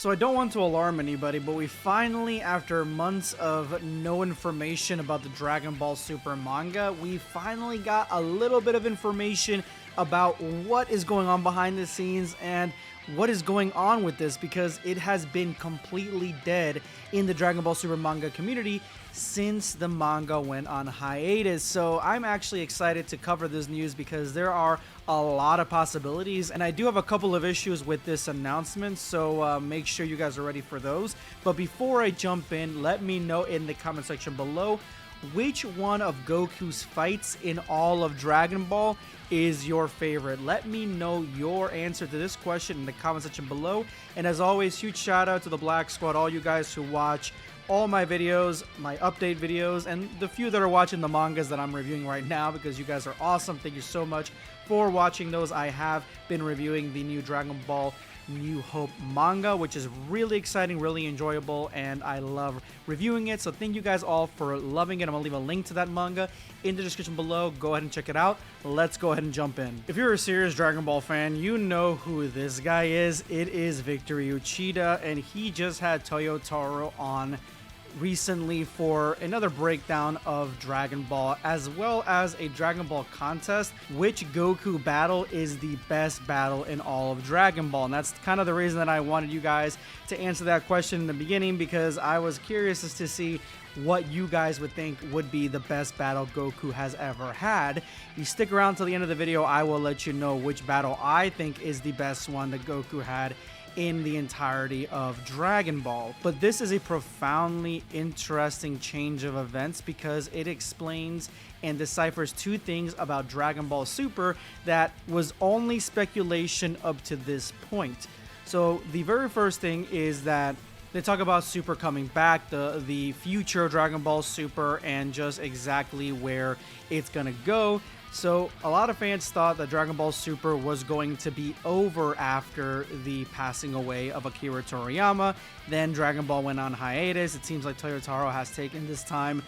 So I don't want to alarm anybody, but we finally, after months of no information about the Dragon Ball Super manga, we finally got a little bit of information about what is going on behind the scenes and what is going on with this, because it has been completely dead in the Dragon Ball Super manga community since the manga went on hiatus. So I'm actually excited to cover this news because there are a lot of possibilities, and I do have a couple of issues with this announcement, so make sure you guys are ready for those. But before I jump in, let me know in the comment section below which one of Goku's fights in all of Dragon Ball is your favorite. Let me know your answer to this question in the comment section below. And as always, huge shout out to the Black Squad, all you guys who watch all my videos, my update videos, and the few that are watching the mangas that I'm reviewing right now, because you guys are awesome. Thank you so much for watching those. I have been reviewing the new Dragon Ball New Hope manga, which is really exciting, really enjoyable, and I love reviewing it. So thank you guys all for loving it. I'm gonna leave a link to that manga in the description below. Go ahead and check it out. Let's go ahead and jump in. If you're a serious Dragon Ball fan, you know who this guy is. It is Victory Uchida, and he just had Toyotaro on recently for another breakdown of Dragon Ball, as well as a Dragon Ball contest. Which Goku battle is the best battle in all of Dragon Ball? And that's kind of the reason that I wanted you guys to answer that question in the beginning, because I was curious as to see what you guys would think would be the best battle Goku has ever had. If you stick around till the end of the video, I will let you know which battle I think is the best one that Goku had in the entirety of Dragon Ball. But this is a profoundly interesting change of events, because it explains and deciphers two things about Dragon Ball Super that was only speculation up to this point. So the very first thing is that they talk about Super coming back, the future Dragon Ball Super, and just exactly where it's gonna go. So a lot of fans thought that Dragon Ball Super was going to be over after the passing away of Akira Toriyama. Then Dragon Ball went on hiatus. It seems like Toyotaro has taken this time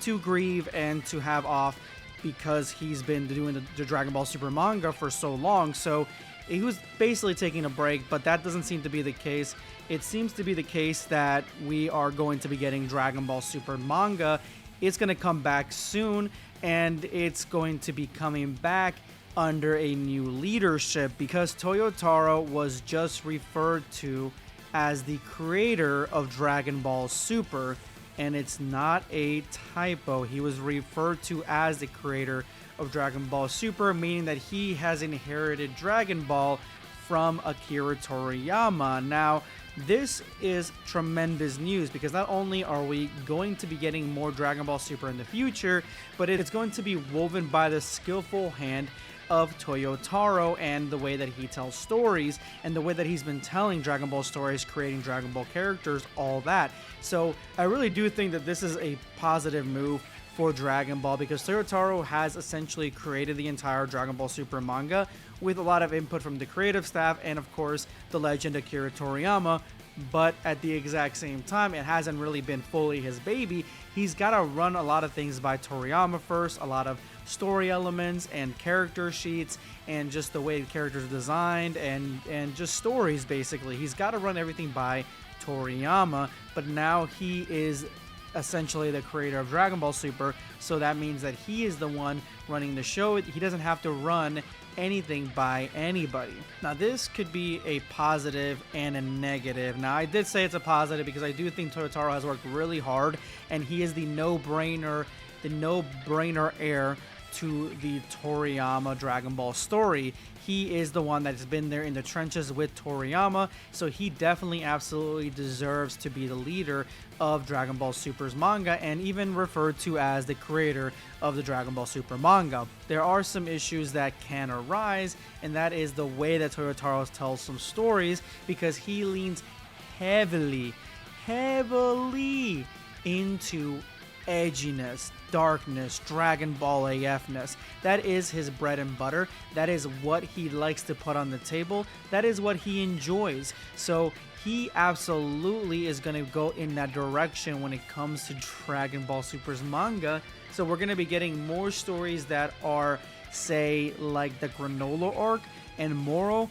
to grieve and to have off, because he's been doing the Dragon Ball Super manga for so long. So he was basically taking a break, but that doesn't seem to be the case. It seems to be the case that we are going to be getting Dragon Ball Super manga. It's going to come back soon, and it's going to be coming back under a new leadership, because Toyotaro was just referred to as the creator of Dragon Ball Super, and it's not a typo. He was referred to as the creator of Dragon Ball Super, meaning that he has inherited Dragon Ball from Akira Toriyama. Now, this is tremendous news, because not only are we going to be getting more Dragon Ball Super in the future, but it's going to be woven by the skillful hand of Toyotaro, and the way that he tells stories, and the way that he's been telling Dragon Ball stories, creating Dragon Ball characters, all that. So I really do think that this is a positive move for Dragon Ball, because Toyotaro has essentially created the entire Dragon Ball Super manga with a lot of input from the creative staff and of course the legend Akira Toriyama. But at the exact same time, it hasn't really been fully his baby. He's got to run a lot of things by Toriyama first, a lot of story elements and character sheets, and just the way the characters are designed, and just stories basically. He's got to run everything by Toriyama, but now he is essentially the creator of Dragon Ball Super, so that means that he is the one running the show. He doesn't have to run anything by anybody. Now, this could be a positive and a negative. Now, I did say it's a positive because I do think Toyotaro has worked really hard, and he is the no-brainer heir to the Toriyama Dragon Ball story. He is the one that's been there in the trenches with Toriyama, so he definitely absolutely deserves to be the leader of Dragon Ball Super's manga, and even referred to as the creator of the Dragon Ball Super manga. There are some issues that can arise, and that is the way that Toyotaro tells some stories, because he leans heavily into edginess, darkness, Dragon Ball AFness. That is his bread and butter. That is what he likes to put on the table. That is what he enjoys. So he absolutely is going to go in that direction when it comes to Dragon Ball Super's manga. So we're going to be getting more stories that are, say, like the Granola arc and Moro,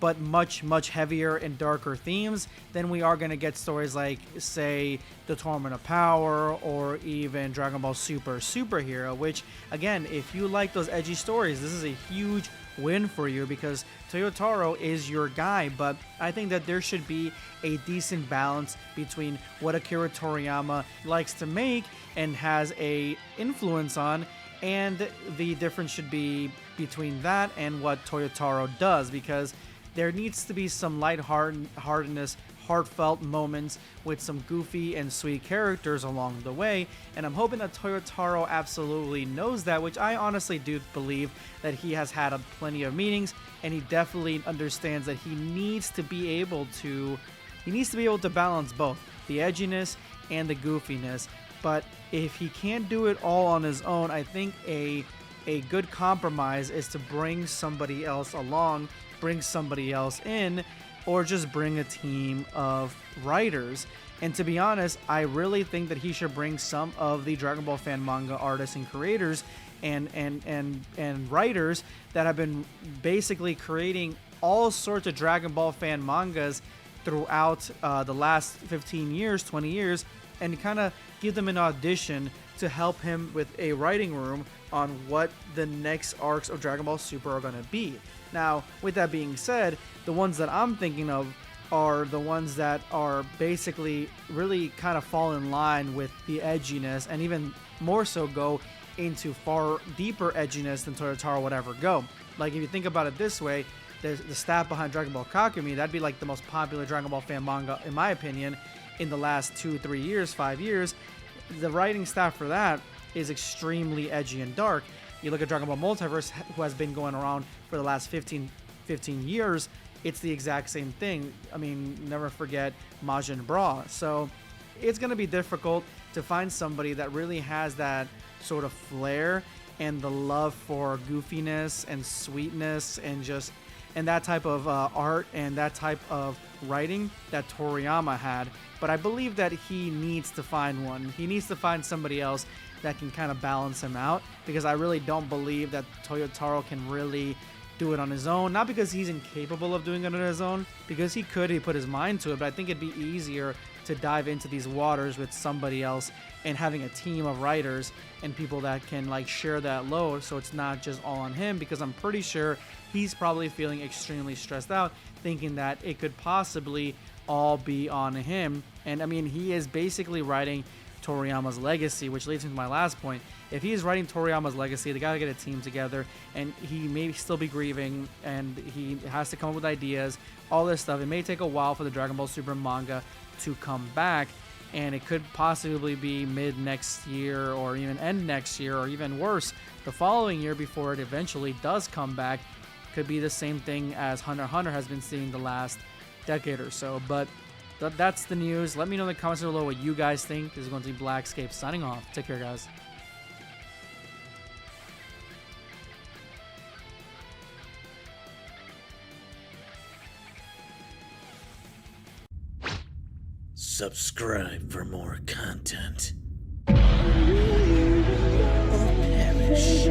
but much heavier and darker themes, then we are going to get stories like, say, the Tournament of Power, or even Dragon Ball Super Superhero, which, again, if you like those edgy stories, this is a huge win for you, because Toyotaro is your guy. But I think that there should be a decent balance between what Akira Toriyama likes to make and has a influence on, and the difference should be between that and what Toyotaro does, because there needs to be some lightheartedness, heartfelt moments with some goofy and sweet characters along the way. And I'm hoping that Toyotaro absolutely knows that, which I honestly do believe that he has had plenty of meetings, and he definitely understands that he needs to be able to balance both the edginess and the goofiness. But if he can't do it all on his own, I think a good compromise is to bring somebody else along, bring somebody else in, or just bring a team of writers. And to be honest, I really think that he should bring some of the Dragon Ball fan manga artists and creators and writers that have been basically creating all sorts of Dragon Ball fan mangas throughout the last 15 years, 20 years, and kind of give them an audition to help him with a writing room on what the next arcs of Dragon Ball Super are going to be. Now, with that being said, the ones that I'm thinking of are the ones that are basically really kind of fall in line with the edginess, and even more so go into far deeper edginess than Toyotaro would ever go. Like, if you think about it this way, the staff behind Dragon Ball Kakumi, that'd be like the most popular Dragon Ball fan manga, in my opinion, in the last 2, 3 years, 5 years. The writing staff for that is extremely edgy and dark. You look at Dragon Ball Multiverse, who has been going around for the last 15 years, it's the exact same thing. I mean, never forget Majin Bra. So it's going to be difficult to find somebody that really has that sort of flair and the love for goofiness and sweetness and that type of art and that type of writing that Toriyama had. But I believe that he needs to find one. He needs to find somebody else that can kind of balance him out, because I really don't believe that Toyotaro can really do it on his own. Not because he's incapable of doing it on his own, because he put his mind to it, but I think it'd be easier to dive into these waters with somebody else and having a team of writers and people that can like share that load, so it's not just all on him, because I'm pretty sure he's probably feeling extremely stressed out, thinking that it could possibly all be on him. And I mean, he is basically writing Toriyama's legacy, which leads me to my last point. If he is writing Toriyama's legacy, they gotta get a team together, and he may still be grieving, and he has to come up with ideas, all this stuff. It may take a while for the Dragon Ball Super manga to come back, and it could possibly be mid next year, or even end next year, or even worse, the following year before it eventually does come back. Could be the same thing as Hunter x Hunter has been seeing the last decade or so. But that's the news. Let me know in the comments below what you guys think. This is going to be Blackscape signing off. Take care, guys. Subscribe for more content. Or perish.